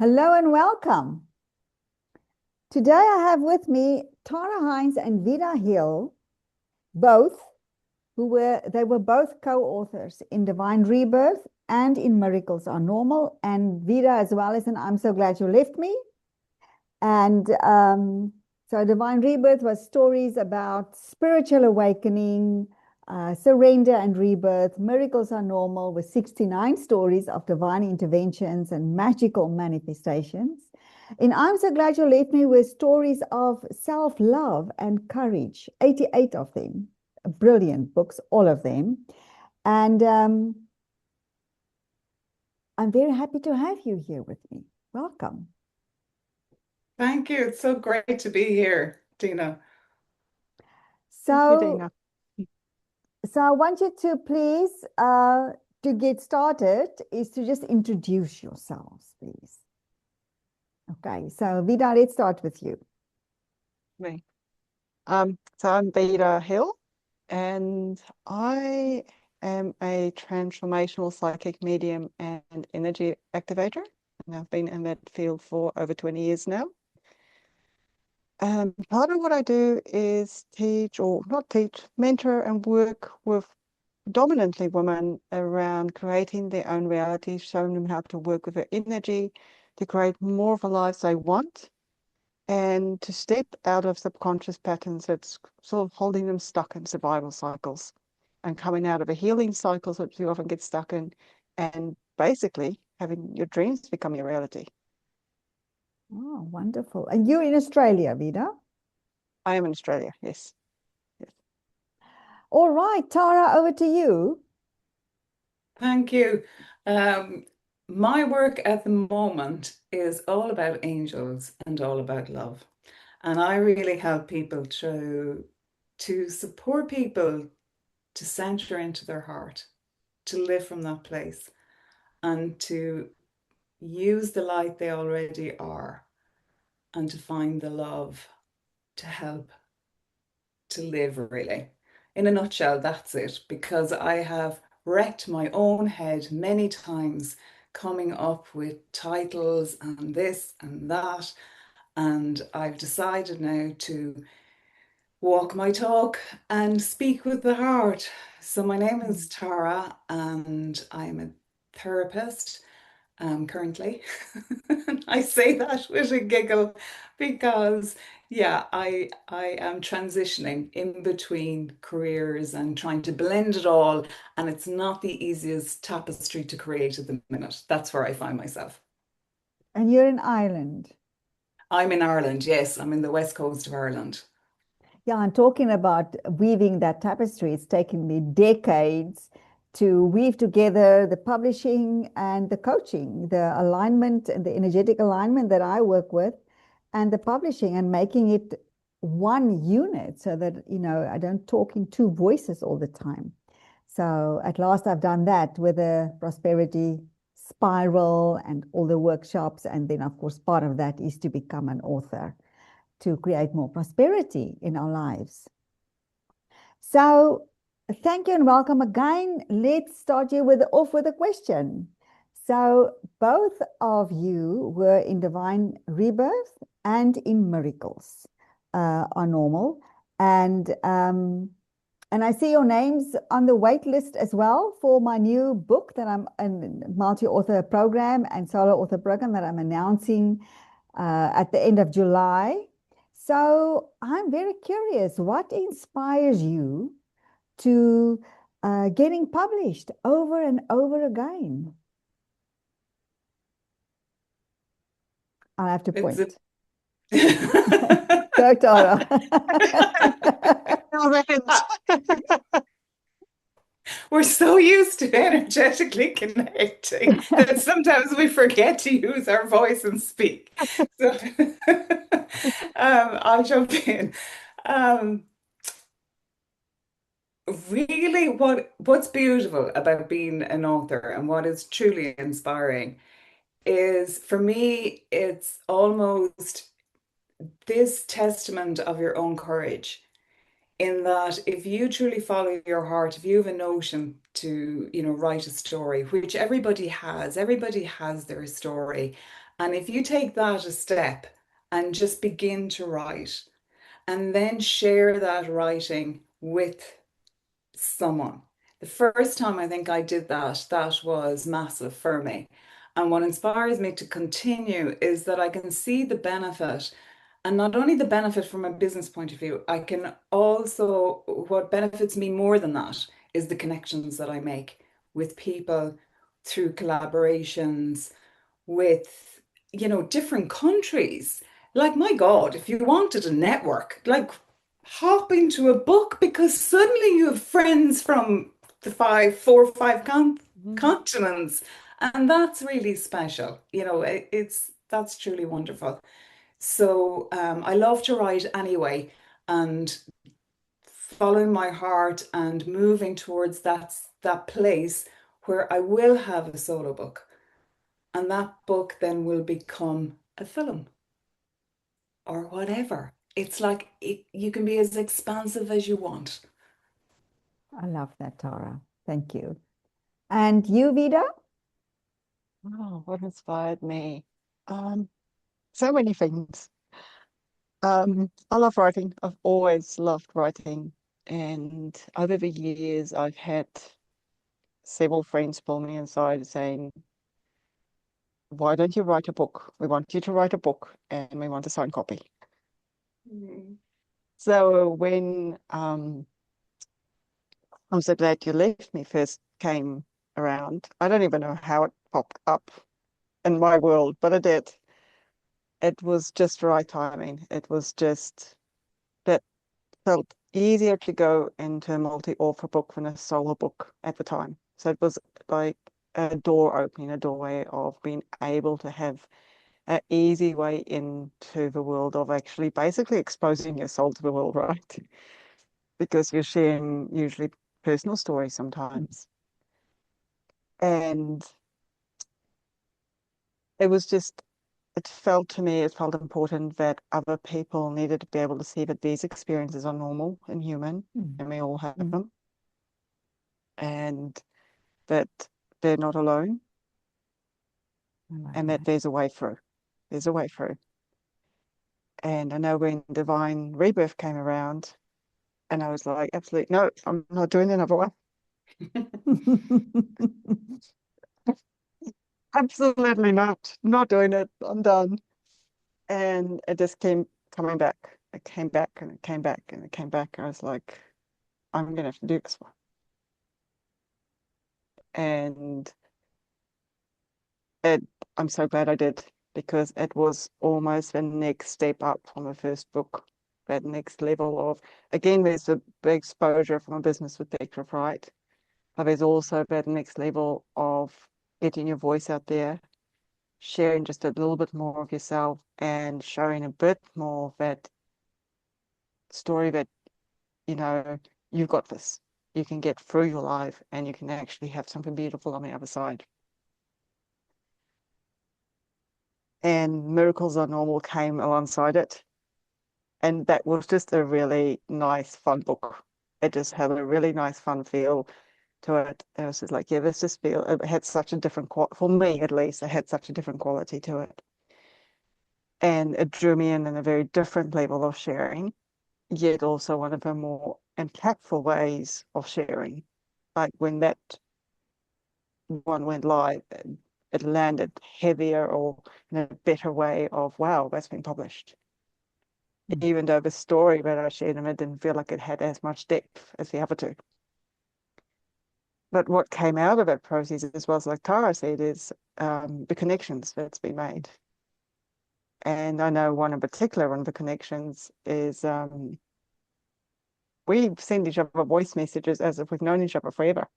Hello and welcome. Today I have with me Tara Hynes and Vida Hill, both they were both co-authors in Divine Rebirth and in Miracles Are Normal, and Vida as well as in I'm So Glad You Left Me. And so Divine Rebirth was stories about spiritual awakening, surrender and rebirth. Miracles Are Normal with 69 stories of divine interventions and magical manifestations. In I'm So Glad You Left Me were stories of self-love and courage, 88 of them. Brilliant books, all of them. And I'm very happy to have you here with me. Welcome. Thank you. It's so great to be here, Dina. Thank you, So, Dina. so I want you to please, to get started, is to just introduce yourselves, please. Okay, so Vida, let's start with you. Me. So I'm Vida Hill, and I am a transformational psychic medium and energy activator, and I've been in that field for over 20 years now. Part of what I do is teach, or not teach, mentor and work with dominantly women around creating their own reality, showing them how to work with their energy to create more of a life they want, and to step out of subconscious patterns that's sort of holding them stuck in survival cycles and coming out of a healing cycles, which you often get stuck in, and basically having your dreams become your reality. Oh, wonderful. And you're in Australia, Vida? I am in Australia, yes. Yes. All right, Tara, over to you. Thank you. My work at the moment is all about angels and all about love. And I really help people to support people to center into their heart, to live from that place, and to use the light they already are, and to find the love to help to live, really. In a nutshell, that's it, because I have wrecked my own head many times coming up with titles and this and that. And I've decided now to walk my talk and speak with the heart. So my name is Tara, and I'm a therapist currently. I say that with a giggle because, yeah, I am transitioning in between careers and trying to blend it all, and it's not the easiest tapestry to create at the minute. That's where I find myself. And you're in Ireland. I'm in Ireland, yes, I'm in the west coast of Ireland. Yeah, I'm talking about weaving that tapestry. It's taken me decades to weave together the publishing and the coaching, the alignment and the energetic alignment that I work with, and the publishing, and making it one unit so that, I don't talk in two voices all the time. So at last I've done that with a prosperity spiral and all the workshops. And then, of course, part of that is to become an author, to create more prosperity in our lives. So thank you and welcome again. Let's start you off with a question. So both of you were in Divine Rebirth and in Miracles Are Normal. And I see your names on the wait list as well for my new book that I'm in multi-author program and solo author program that I'm announcing at the end of July. So I'm very curious, what inspires you to getting published over and over again? I'll have to point. Go, Tara. We're so used to energetically connecting that sometimes we forget to use our voice and speak. So I'll jump in. Um, really, what's beautiful about being an author and what is truly inspiring is, for me, it's almost this testament of your own courage, in that if you truly follow your heart, if you have a notion to, write a story, which everybody has their story, And if you take that a step and just begin to write, and then share that writing with someone. The first time I think I did that, that was massive for me. And what inspires me to continue is that I can see the benefit, and not only the benefit from a business point of view, I can also, what benefits me more than that is the connections that I make with people through collaborations with, different countries. Like, my God, if you wanted a network, like, hop into a book, because suddenly you have friends from the four or five continents. And that's really special. That's truly wonderful. So I love to write anyway, and following my heart and moving towards that place where I will have a solo book. And that book then will become a film or whatever. It's like you can be as expansive as you want. I love that, Tara. Thank you. And you, Vida? Oh, what inspired me? So many things. I love writing. I've always loved writing. And over the years, I've had several friends pull me inside saying, why don't you write a book? We want you to write a book and we want a signed copy. Mm. So when I'm so glad you left me first came around, I don't even know how it popped up in my world, but it did. It was just right timing. It was just that felt easier to go into a multi-author book than a solo book at the time. So it was like a door opening, a doorway of being able to have an easy way into the world of actually basically exposing your soul to the world, right? Because you're sharing usually personal stories sometimes. And it was just, it felt important that other people needed to be able to see that these experiences are normal and human, and we all have them, and that they're not alone, and that there's a way through. There's a way through. And I know when Divine Rebirth came around, and I was like, absolutely, no, I'm not doing another one. Absolutely not doing it. I'm done. And it just came coming back. It came back and it came back and it came back. I was like, I'm gonna have to do this one. And it I'm so glad I did, because it was almost the next step up from the first book. That next level of, again, there's the big exposure from a business perspective, right? But there's also that next level of getting your voice out there, sharing just a little bit more of yourself, and showing a bit more of that story that, you've got this. You can get through your life and you can actually have something beautiful on the other side. And Miracles Are Normal came alongside it. And that was just a really nice, fun book. It just had a really nice, fun feel to it. It was just like, yeah, this just feel, it had such a different quality, for me at least, it had such a different quality to it. And it drew me in a very different level of sharing, yet also one of the more impactful ways of sharing. Like when that one went live, it landed heavier or in a better way of, wow, that's been published. Even though the story that I shared in it didn't feel like it had as much depth as the other two. But what came out of that process, as well as like Tara said, is the connections that's been made. And I know one in particular, one of the connections is we send each other voice messages as if we've known each other forever.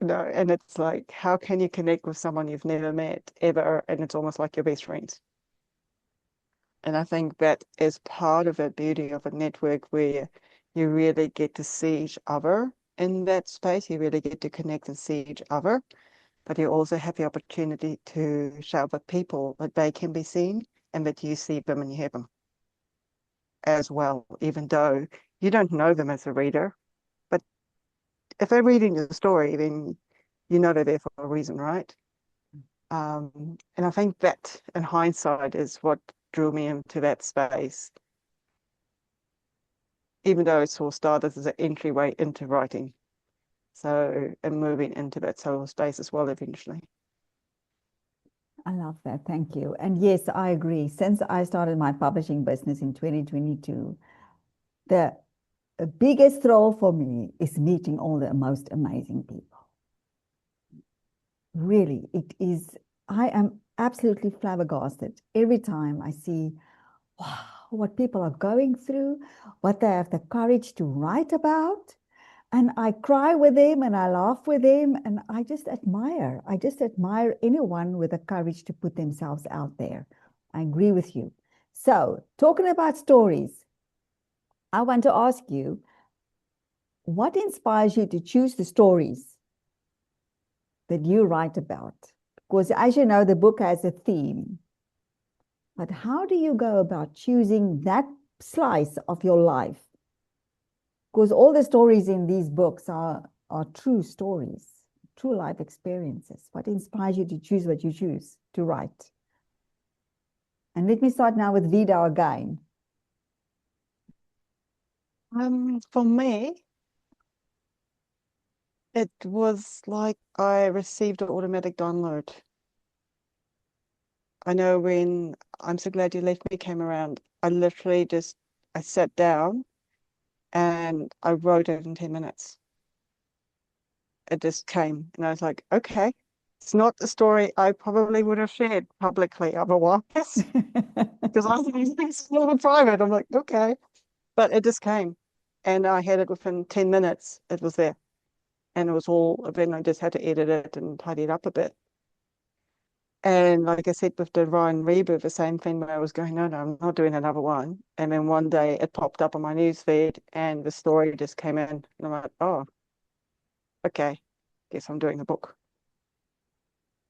And it's like, how can you connect with someone you've never met ever? And it's almost like your best friends. And I think that is part of the beauty of a network, where you really get to see each other in that space. You really get to connect and see each other, but you also have the opportunity to show other people that they can be seen and that you see them and you hear them as well, even though you don't know them as a reader. But if they're reading your story, then you know they're there for a reason, right? And I think that, in hindsight, is what drew me into that space, even though it sort of started as an entryway into writing. So, and moving into that solo space as well eventually. I love that. Thank you. And yes, I agree. Since I started my publishing business in 2022, the biggest thrill for me is meeting all the most amazing people. Really, it is. I am absolutely flabbergasted every time I see, wow, what people are going through, what they have the courage to write about. And I cry with them and I laugh with them. And I just admire. I just admire anyone with the courage to put themselves out there. I agree with you. So, talking about stories, I want to ask you, what inspires you to choose the stories that you write about? Because as you know, the book has a theme. But how do you go about choosing that slice of your life? Because all the stories in these books are true stories, true life experiences. What inspires you to choose what you choose to write? And let me start now with Vida again. For me, it was like I received an automatic download. I know when I'm So Glad You Left Me came around, I literally I sat down and I wrote it in 10 minutes. It just came and I was like, okay, it's not the story I probably would have shared publicly otherwise, because I think these things are a little private. I'm like, okay, but it just came and I had it within 10 minutes. It was there and it was all, then I just had to edit it and tidy it up a bit. And like I said, with Divine Rebirth, the same thing where I was going, no, I'm not doing another one. And then one day it popped up on my news feed and the story just came in. And I'm like, oh, okay, guess I'm doing a book.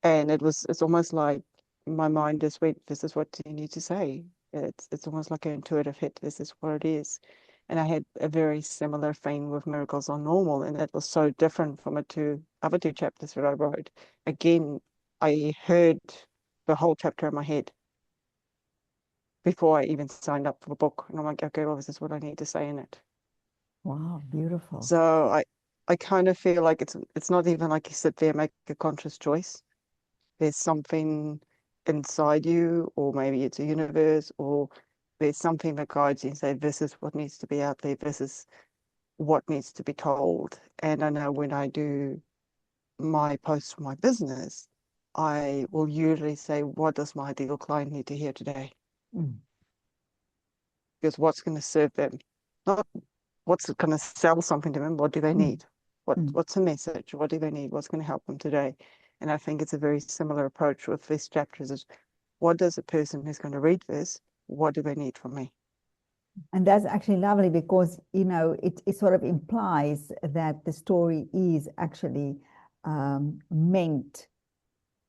And it's almost like my mind just went, this is what you need to say. It's almost like an intuitive hit. This is what it is. And I had a very similar thing with Miracles Are Normal, and that was so different from the other two chapters that I wrote. Again, I heard the whole chapter in my head before I even signed up for the book. And I'm like, okay, well, this is what I need to say in it. Wow, beautiful. So I kind of feel like it's not even like you sit there and make a conscious choice. There's something inside you, or maybe it's a universe, or there's something that guides you and say, this is what needs to be out there. This is what needs to be told. And I know when I do my posts for my business, I will usually say, what does my ideal client need to hear today? Mm. Because what's going to serve them, not what's going to sell something to them. What do they need? What's the message? What do they need? What's going to help them today? And I think it's a very similar approach with these chapters. Is what does a person who's going to read this, what do they need from me? And that's actually lovely because, you know, it sort of implies that the story is actually meant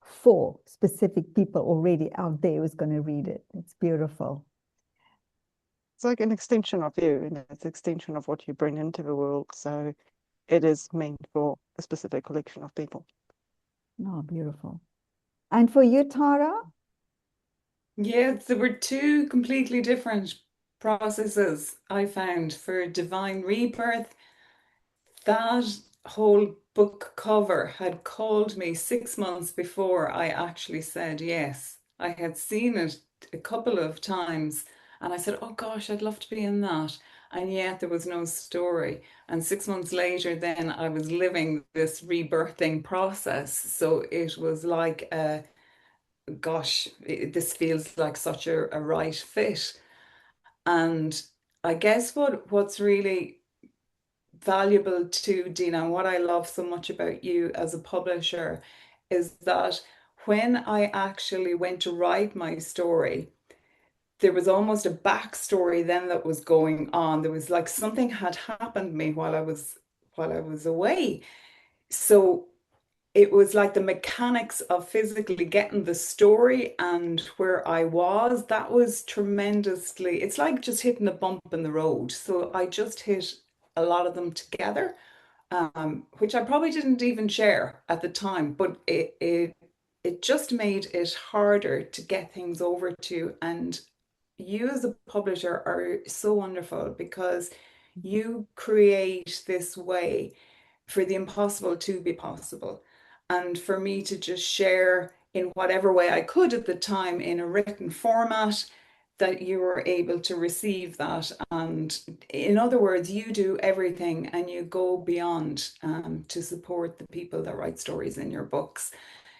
for specific people already out there who's going to read it. It's beautiful. It's like an extension of you, and it's an extension of what you bring into the world. So it is meant for a specific collection of people. Oh, beautiful. And for you, Tara? Yeah, there were two completely different processes I found for Divine Rebirth. That whole book cover had called me 6 months before I actually said yes. I had seen it a couple of times and I said, oh gosh, I'd love to be in that. And yet there was no story. And 6 months later, then I was living this rebirthing process. So it was like, gosh, this feels like such a right fit. And I guess what's really valuable to Dina, and what I love so much about you as a publisher is that when I actually went to write my story, there was almost a backstory then that was going on. There was like something had happened to me while I was away. So it was like the mechanics of physically getting the story and where I was, that was tremendously, it's like just hitting a bump in the road. So I just hit a lot of them together, which I probably didn't even share at the time, but it just made it harder to get things over to. And you as a publisher are so wonderful because you create this way for the impossible to be possible. And for me to just share in whatever way I could at the time in a written format, that you were able to receive that. And in other words, you do everything and you go beyond to support the people that write stories in your books.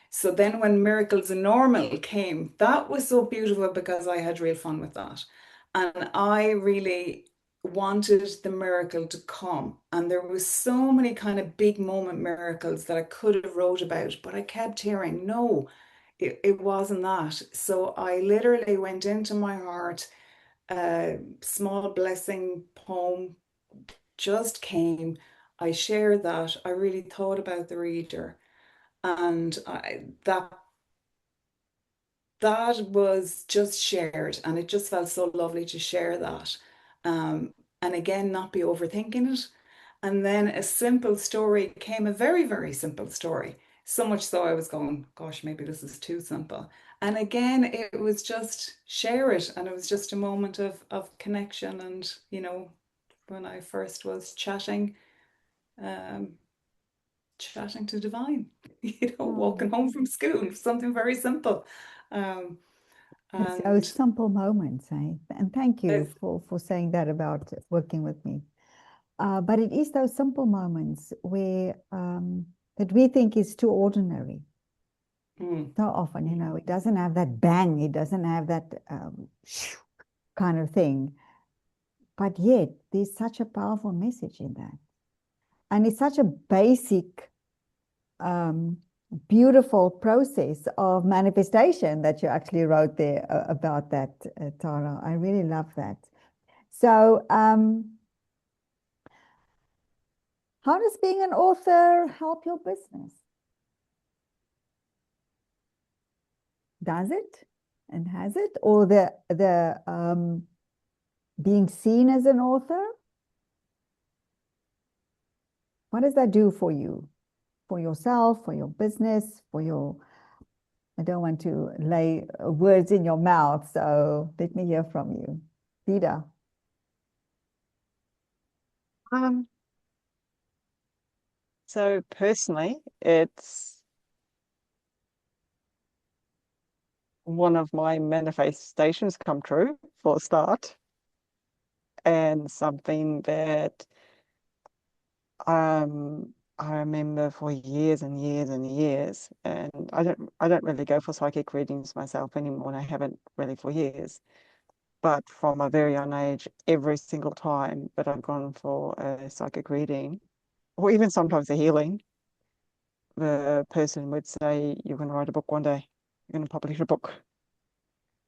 So then when Miracles and Normal came, that was so beautiful because I had real fun with that. And I really wanted the miracle to come. And there was so many kind of big moment miracles that I could have wrote about, but I kept hearing, no, it wasn't that. So I literally went into my heart, a small blessing poem just came. I shared that. I really thought about the reader. And that was just shared, and it just felt so lovely to share that. And again, not be overthinking it. And then a simple story came, a very, very simple story. So much so I was going, gosh, maybe this is too simple. And again, it was just share it. And it was just a moment of connection. And, when I first was um, chatting to Divine, walking home from school, something very simple. Um, It's those and simple moments, eh? And thank you it's, for saying that about working with me. But it is those simple moments where that we think is too ordinary. So often, it doesn't have that bang, it doesn't have that kind of thing. But yet, there's such a powerful message in that. And it's such a basic, beautiful process of manifestation that you actually wrote there about that, Tara. I really love that. So, how does being an author help your business? Does it and has it? Or the being seen as an author? What does that do for you? For yourself, for your business, for your... I don't want to lay words in your mouth, so let me hear from you. Vida. So personally, it's one of my manifestations come true for a start, and something that I remember for years and years and years, and I don't really go for psychic readings myself anymore, and I haven't really for years. But from a very young age, every single time that I've gone for a psychic reading, or even sometimes a healing, the person would say, "You're going to write a book one day. You're going to publish a book."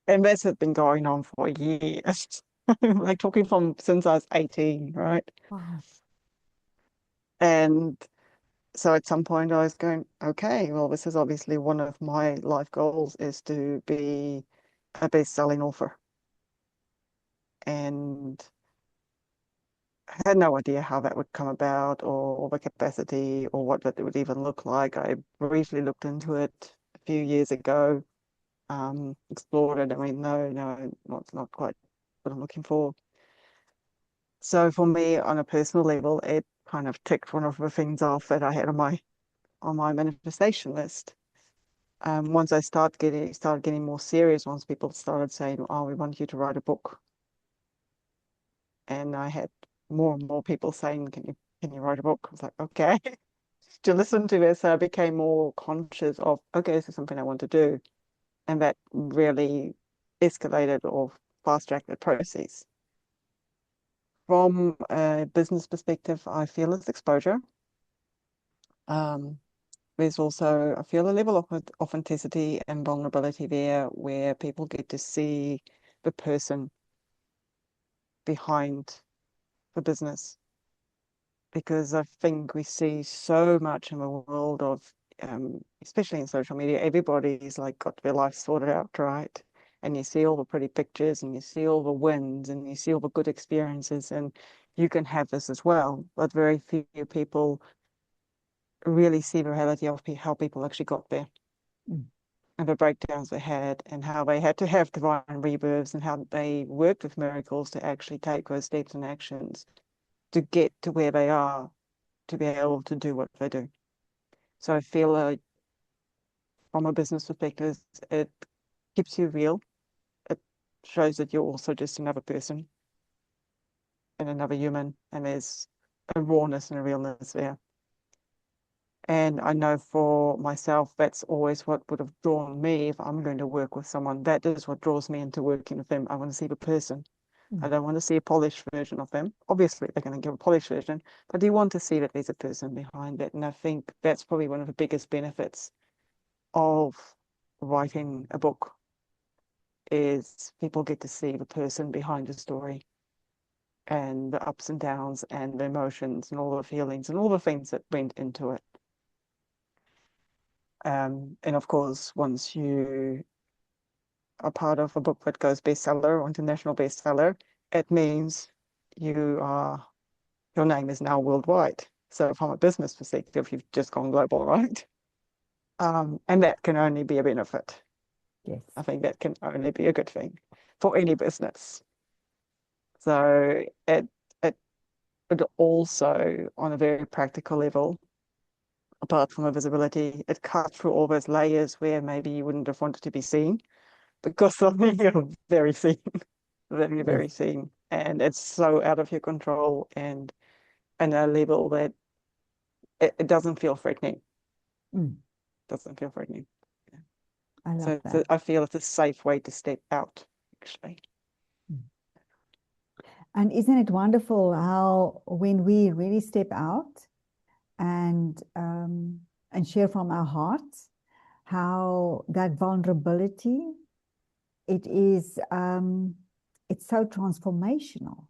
And this has been going on for years. Like talking from since I was 18, right? Wow. And so at some point I was going, okay, well, this is obviously one of my life goals is to be a best-selling author. And I had no idea how that would come about or the capacity or what that would even look like. I briefly looked into it a few years ago, explored it. I mean, no, not quite what I'm looking for. So for me, on a personal level, it kind of ticked one of the things off that I had on my manifestation list. Once I started getting more serious, once people started saying, "Oh, we want you to write a book," and I had more and more people saying, "Can you write a book?" I was like, "Okay." To listen to this, I became more conscious of, okay, this is something I want to do, and that really escalated or fast-tracked the process. From a business perspective, I feel it's exposure. There's also, I feel, a level of authenticity and vulnerability there where people get to see the person behind the business. Because I think we see so much in the world of, especially in social media, everybody's like got their life sorted out, right? And you see all the pretty pictures and you see all the wins and you see all the good experiences, and you can have this as well. But very few people really see the reality of how people actually got there. Mm. and the breakdowns they had, and how they had to have divine rebirths, and how they worked with miracles to actually take those steps and actions to get to where they are, to be able to do what they do. So I feel like from a business perspective, it keeps you real. It shows that you're also just another person and another human, and there's a rawness and a realness there. And I know for myself, that's always what would have drawn me if I'm going to work with someone. That is what draws me into working with them. I want to see the person. I don't want to see a polished version of them. Obviously, they're going to give a polished version, but you want to see that there's a person behind it. And I think that's probably one of the biggest benefits of writing a book, is people get to see the person behind the story, and the ups and downs and the emotions and all the feelings and all the things that went into it. And of course, once you are part of a book that goes bestseller or international bestseller, it means your name is now worldwide. So from a business perspective, you've just gone global, right? And that can only be a benefit. Yes. I think that can only be a good thing for any business. So it but also on a very practical level, apart from the visibility, it cuts through all those layers where maybe you wouldn't have wanted to be seen, because suddenly you're very seen, very, very Yes. seen. And it's so out of your control, and a level that it doesn't feel threatening. Doesn't feel threatening. I love So that. I feel it's a safe way to step out, actually. And isn't it wonderful how when we really step out and share from our hearts, how that vulnerability, it is it's so transformational.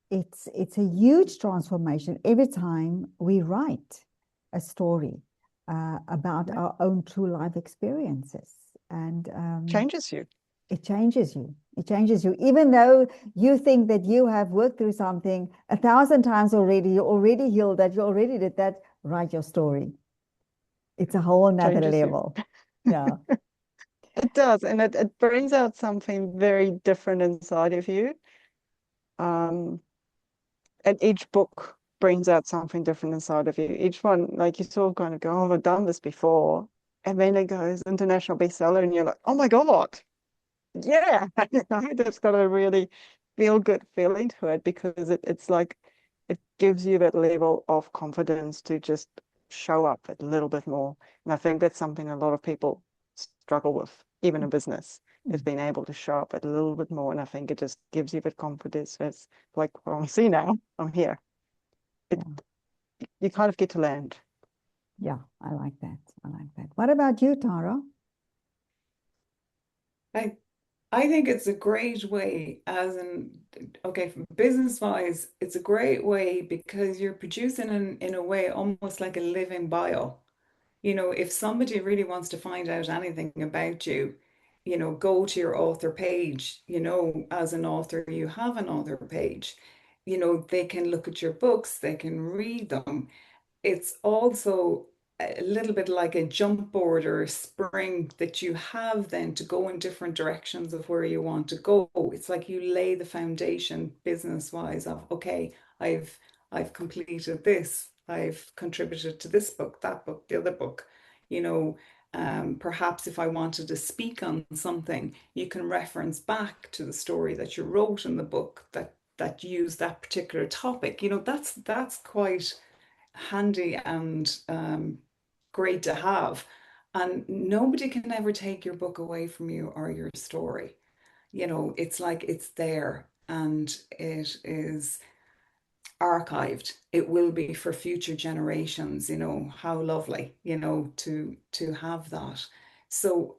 It's a huge transformation every time we write a story about our own true life experiences, and Changes you. it changes you. It changes you, even though you think that you have worked through something 1,000 times already. You're already healed that. You already did that. Write your story. It's a whole nother Changes you. level. Yeah. It does, and it brings out something very different inside of you. And each book brings out something different inside of you. Each one, like, you sort of kind of go, oh, I've done this before. And then it goes international bestseller, and you're like, oh my God, yeah. It's got a really feel good feeling to it, because it's like it gives you that level of confidence to just show up a little bit more. And I think that's something a lot of people struggle with, even in business, is being able to show up a little bit more. And I think it just gives you that confidence. It's like, well, I'm see now, I'm here. You kind of get to land. Yeah, I like that. I like that. What about you, Tara? I think it's a great way, as in, okay, business-wise, it's a great way because you're producing in a way almost like a living bio. You know, if somebody really wants to find out anything about you, you know, go to your author page. You know, as an author, you have an author page. You know, they can look at your books, they can read them. It's also a little bit like a jump board or a spring that you have then to go in different directions of where you want to go. It's like you lay the foundation business wise of, okay, I've I've completed this, I've contributed to this book, that book, the other book. You know, perhaps if I wanted to speak on something, you can reference back to the story that you wrote in the book that used that particular topic. You know, that's quite handy and great to have. And nobody can ever take your book away from you or your story. You know, it's like it's there and it is archived. It will be for future generations. You know, how lovely, you know, to have that. So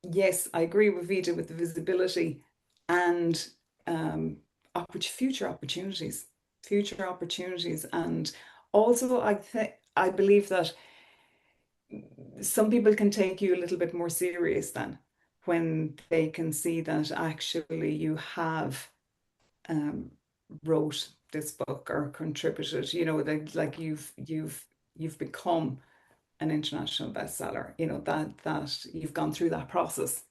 yes, I agree with Vida with the visibility and future opportunities, and also I believe that some people can take you a little bit more serious then when they can see that actually you have um, wrote this book or contributed. You know, like you've become an international bestseller, that you've gone through that process,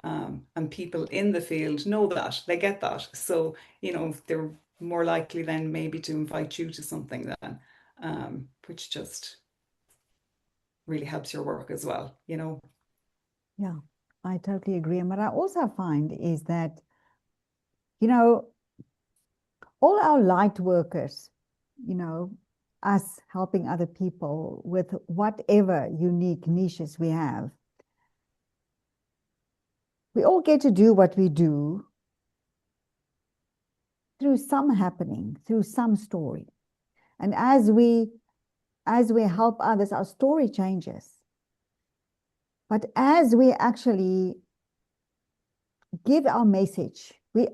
and people in the field know that, they get that. So, they're more likely then maybe to invite you to something then, which just really helps your work as well. Yeah, I totally agree. And what I also find is that, all our light workers, us helping other people with whatever unique niches we have, we all get to do what we do through some happening, through some story. And as we help others, our story changes. But as we actually give our message, we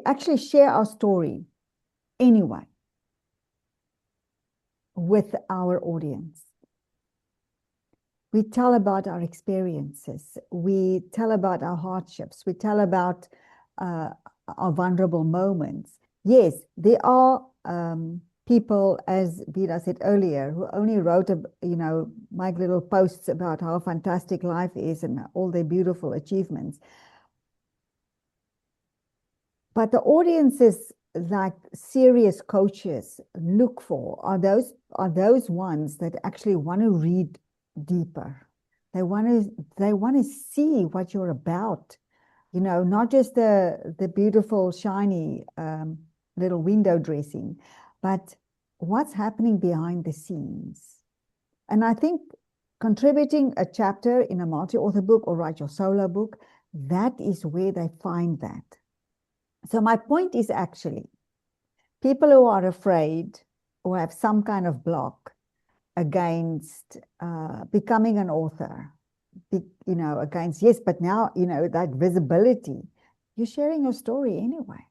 actually share our story anyway with our audience. We tell about our experiences. We tell about our hardships. We tell about our vulnerable moments. Yes, there are people, as Vida said earlier, who only wrote, my little posts about how fantastic life is and all their beautiful achievements. But the audiences like serious coaches look for are those ones that actually want to read deeper. They want to see what you're about, not just the beautiful, shiny little window dressing, but what's happening behind the scenes. And I think contributing a chapter in a multi-author book or write your solo book, that is where they find that. So my point is actually, people who are afraid or have some kind of block against becoming an author, against, yes, but now, that visibility, you're sharing your story anyway.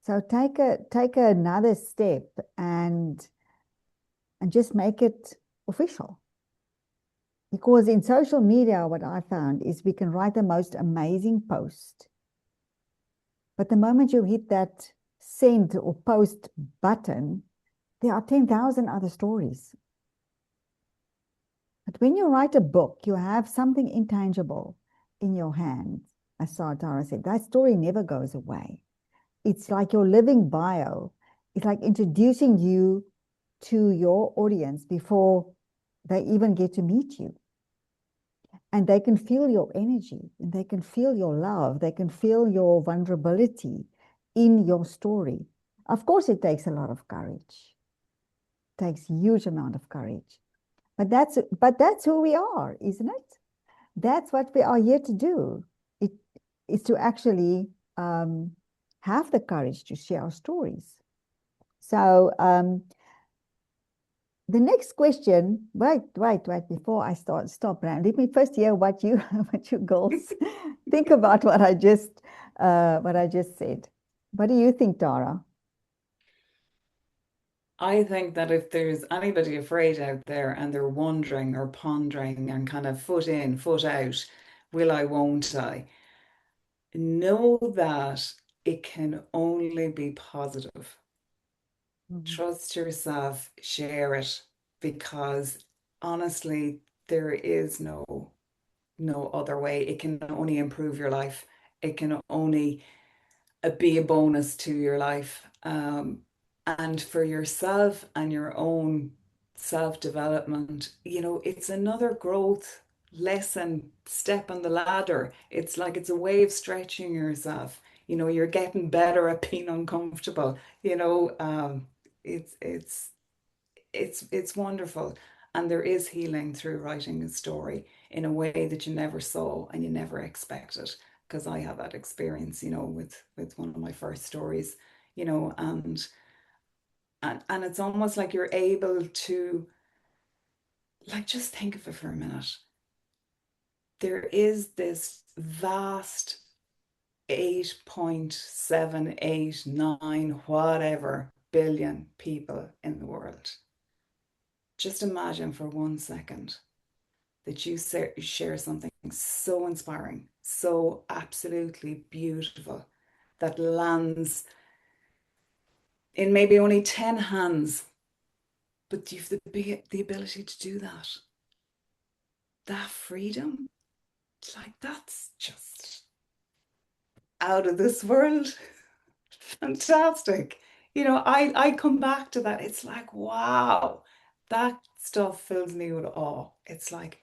So take another step and just make it official. Because in social media, what I found is we can write the most amazing post, but the moment you hit that send or post button, there are 10,000 other stories. But when you write a book, you have something intangible in your hands. As Tara said, that story never goes away. It's like your living bio. It's like introducing you to your audience before they even get to meet you. And they can feel your energy, and they can feel your love, they can feel your vulnerability in your story. Of course, it takes a lot of courage. It takes a huge amount of courage. But that's who we are, isn't it? That's what we are here to do. It is to actually have the courage to share our stories. So the next question, wait, before I stop, Brand, let me first hear what you girls think about what I just said. What do you think, Tara? I think that if there's anybody afraid out there and they're wondering or pondering and kind of foot in, foot out, will I, won't I? Know that it can only be positive. Trust yourself, share it, because honestly, there is no other way. It can only improve your life. It can only be a bonus to your life. And for yourself and your own self-development, it's another growth lesson, step on the ladder. It's like it's a way of stretching yourself. You're getting better at being uncomfortable. It's wonderful. And there is healing through writing a story in a way that you never saw and you never expected. Because I had that experience, with one of my first stories, and it's almost like you're able to, like, just think of it for a minute. There is this vast 8.789 whatever billion people in the world. Just imagine for 1 second that you share something so inspiring, so absolutely beautiful, that lands in maybe only 10 hands but you've the ability to do that. That freedom, it's like, that's just out of this world. Fantastic. You know, I come back to that. It's like, wow, that stuff fills me with awe. It's like,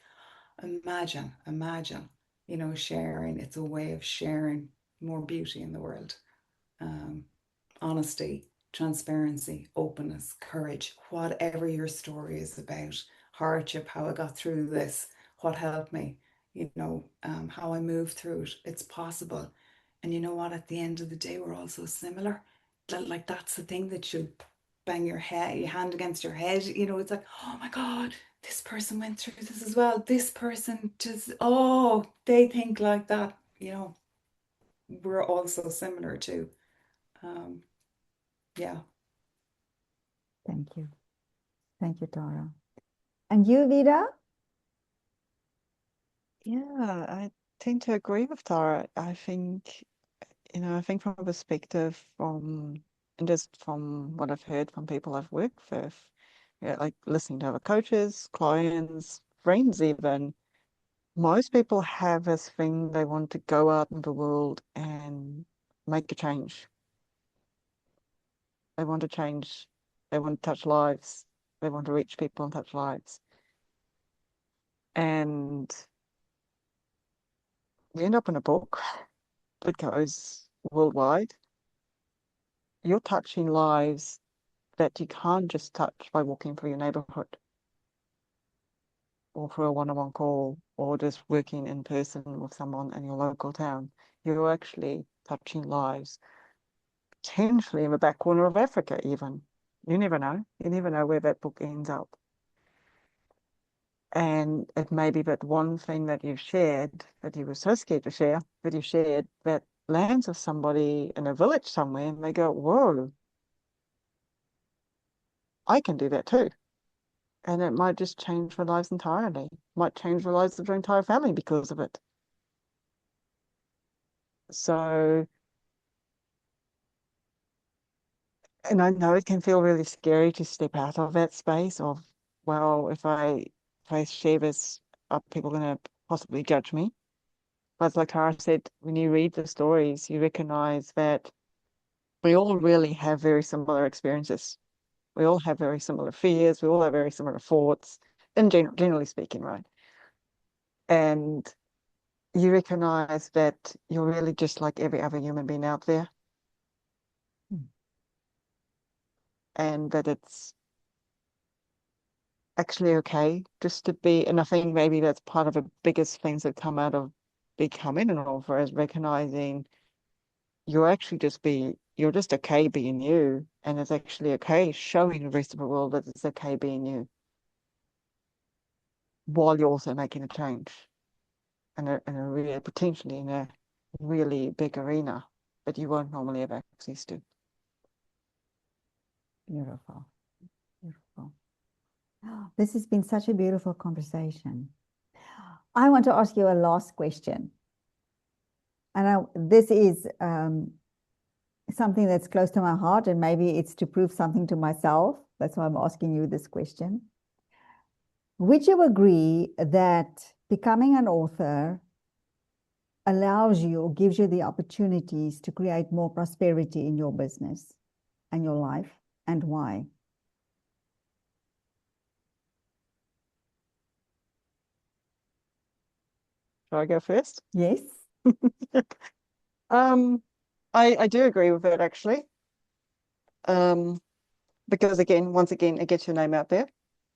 imagine, you know, sharing. It's a way of sharing more beauty in the world. Um, Honesty, transparency, openness, courage, whatever your story is about, hardship, how I got through this, what helped me, you know, how I moved through it. It's possible. And you know what? At the end of the day, we're all so similar. Like, that's the thing that should bang your hand against your head. You know, it's like, oh my God, this person went through this as well. This person just, oh, they think like that. You know, we're all so similar too. Um, yeah. Thank you. Thank you, Tara. And you, Vida? Yeah, I tend to agree with Tara. I think, I think from a perspective and just from what I've heard from people I've worked with, like listening to other coaches, clients, friends even, most people have this thing they want to go out in the world and make a change. They want to change. They want to touch lives. They want to reach people and touch lives. And you end up in a book that goes worldwide. You're touching lives that you can't just touch by walking through your neighborhood or through a one-on-one call or just working in person with someone in your local town. You're actually touching lives, potentially in the back corner of Africa even. You never know. You never know where that book ends up. And it may be that one thing that you've shared that you were so scared to share, that you shared, that lands with somebody in a village somewhere and they go, whoa, I can do that too. And it might just change their lives entirely. Might change the lives of their entire family because of it. So, and I know it can feel really scary to step out of that space of, well, if I share this, are people going to possibly judge me? But like Tara said, when you read the stories, you recognize that we all really have very similar experiences. We all have very similar fears. We all have very similar thoughts, in generally speaking, right? And you recognize that you're really just like every other human being out there, and that it's actually okay just to be. And I think maybe that's part of the biggest things that come out of becoming an author is recognizing you're just okay being you, and it's actually okay showing the rest of the world that it's okay being you while you're also making a change in a really potentially in a really big arena that you won't normally have access to. Beautiful. Beautiful. This has been such a beautiful conversation. I want to ask you a last question. And this is something that's close to my heart, and maybe it's to prove something to myself. That's why I'm asking you this question. Would you agree that becoming an author allows you or gives you the opportunities to create more prosperity in your business and your life, and why? Shall I go first? Yes. I do agree with it actually. Because once again, it gets your name out there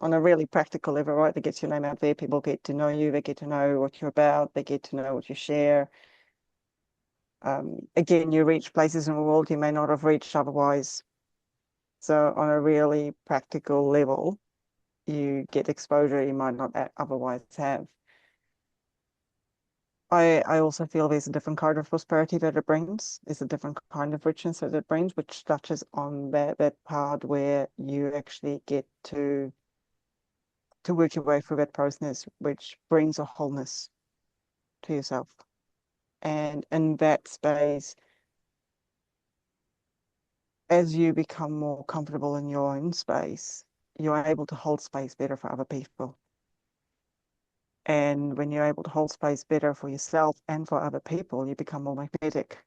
on a really practical level, right? It gets your name out there. People get to know you. They get to know what you're about. They get to know what you share. Again, you reach places in the world you may not have reached otherwise. So on a really practical level, you get exposure you might not otherwise have. I also feel there's a different kind of prosperity that it brings. There's a different kind of richness that it brings, which touches on that part where you actually get to work your way through that process, which brings a wholeness to yourself. And in that space, as you become more comfortable in your own space, you're able to hold space better for other people. And when you're able to hold space better for yourself and for other people, you become more magnetic.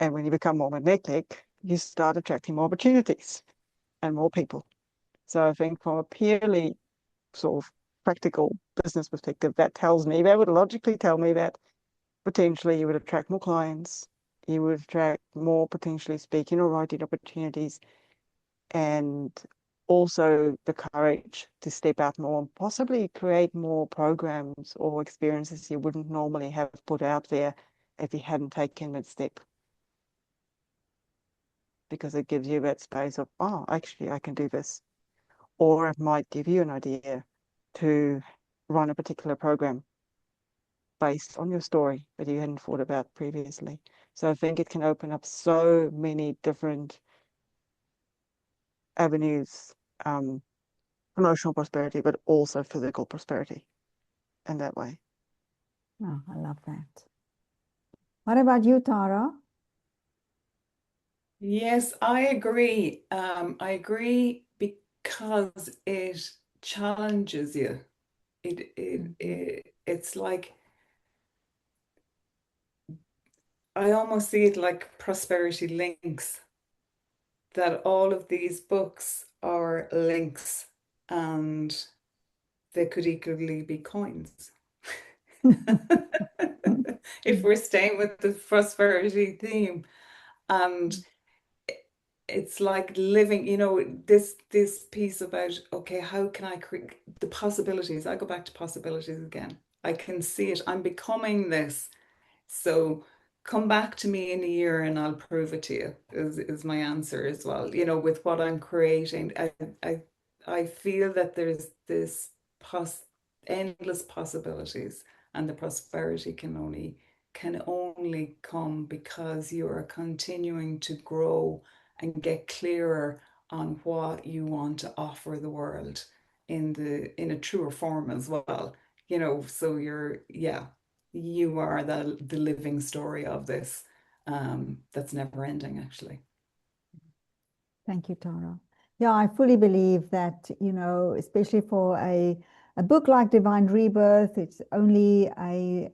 And when you become more magnetic, you start attracting more opportunities and more people. So I think from a purely sort of practical business perspective, that would logically tell me that potentially you would attract more clients, you would attract more potentially speaking or writing opportunities, and also the courage to step out more and possibly create more programs or experiences you wouldn't normally have put out there if you hadn't taken that step. Because it gives you that space of, oh, actually, I can do this. Or it might give you an idea to run a particular program based on your story that you hadn't thought about previously. So I think it can open up so many different avenues, emotional prosperity, but also physical prosperity in that way. Oh, I love that. What about you, Tara? Yes, I agree. I agree because it challenges you. It's like I almost see it like prosperity links, that all of these books are links and they could equally be coins. If we're staying with the prosperity theme. And it's like living, this piece about, okay, how can I create the possibilities? I go back to possibilities again. I can see it. I'm becoming this. So come back to me in a year and I'll prove it to you, is my answer as well. With what I'm creating, I feel that there's this endless possibilities, and the prosperity can only come because you are continuing to grow and get clearer on what you want to offer the world in a truer form as well. So you are the living story of this, that's never ending, actually. Thank you, Tara. Yeah, I fully believe that, especially for a book like Divine Rebirth, it's only a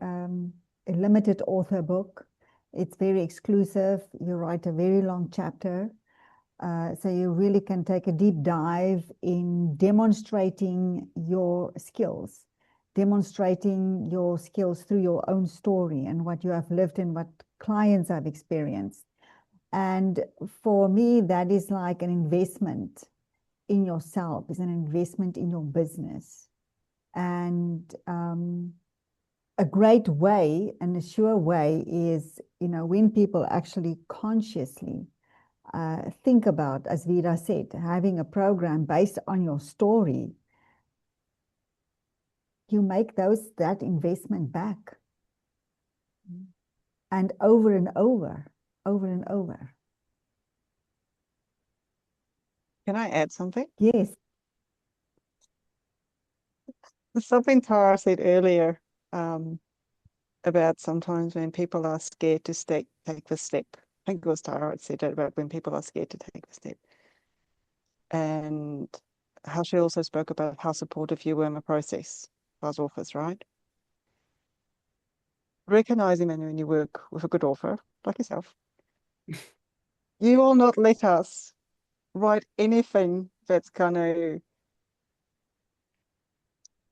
limited author book. It's very exclusive. You write a very long chapter. So you really can take a deep dive in demonstrating your skills, demonstrating your skills through your own story and what you have lived and what clients have experienced. And for me, that is like an investment in yourself, is an investment in your business. And a great way and a sure way is, when people actually consciously think about, as Vida said, having a program based on your story, you make that investment back. And over and over, over and over. Can I add something? Yes. Something Tara said earlier, about sometimes when people are scared to take the step. I think it was Tara that said it about when people are scared to take the step. And how she also spoke about how supportive you were in the process as authors, right? Recognizing when you work with a good author like yourself, you will not let us write anything that's going to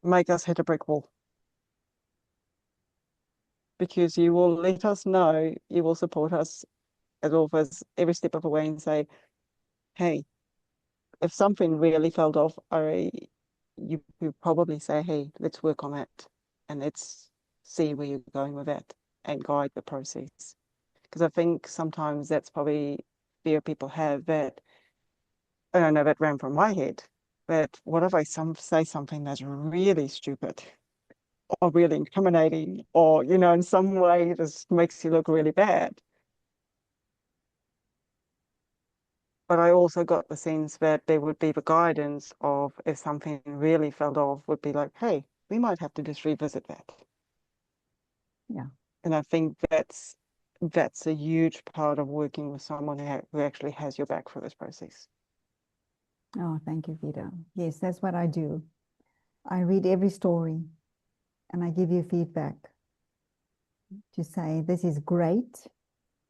make us hit a brick wall. Because you will let us know, you will support us as authors every step of the way and say, hey, if something really felt off, you probably say, hey, let's work on that and let's see where you're going with that and guide the process. Because I think sometimes that's probably fear people have, that, I don't know, that ran from my head, that what if I say something that's really stupid or really incriminating, or, in some way just makes you look really bad. But I also got the sense that there would be the guidance of, if something really felt off, would be like, hey, we might have to just revisit that. Yeah. And I think that's a huge part of working with someone who actually has your back for this process. Oh, thank you, Vida. Yes, that's what I do. I read every story and I give you feedback to say, this is great,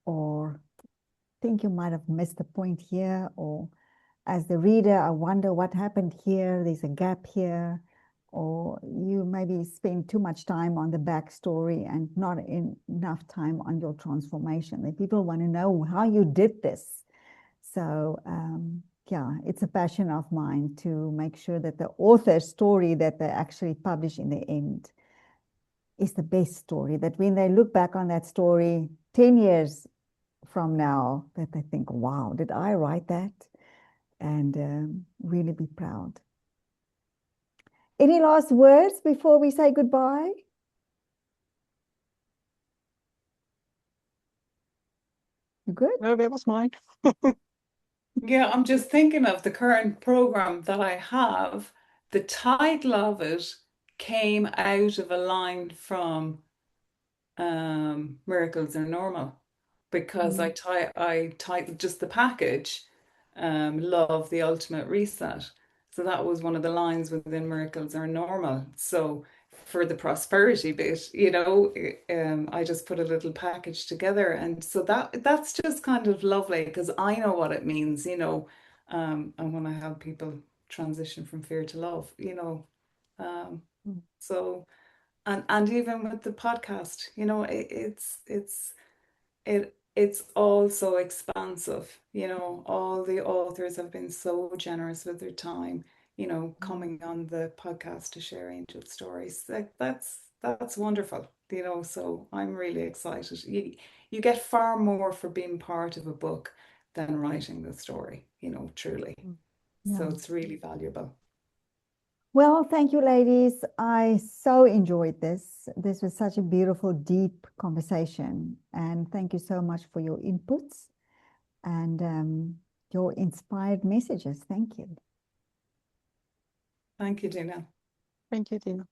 or think you might have missed a point here, or as the reader, I wonder what happened here, there's a gap here, or you maybe spend too much time on the backstory and not enough time on your transformation. The people want to know how you did this. So yeah, it's a passion of mine to make sure that the author's story that they actually publish in the end is the best story, that when they look back on that story 10 years from now, that they think, wow, did I write that? And really be proud. Any last words before we say goodbye? You good? No, that was mine. Yeah, I'm just thinking of the current program that I have. The title of it came out of a line from Miracles Are Normal, because I titled just the package, Love, the Ultimate Reset. So that was one of the lines within Miracles Are Normal. So for the prosperity bit, I just put a little package together. And so that's just kind of lovely, because I know what it means, and when I help people transition from fear to love, so and even with the podcast, it's all so expansive. All the authors have been so generous with their time, coming on the podcast to share angel stories. Like that's wonderful, so I'm really excited. You get far more for being part of a book than writing the story, truly. Yeah. So it's really valuable. Well, thank you, ladies. I so enjoyed this. This was such a beautiful, deep conversation. And thank you so much for your inputs and your inspired messages. Thank you. Thank you, Dina. Thank you, Dina.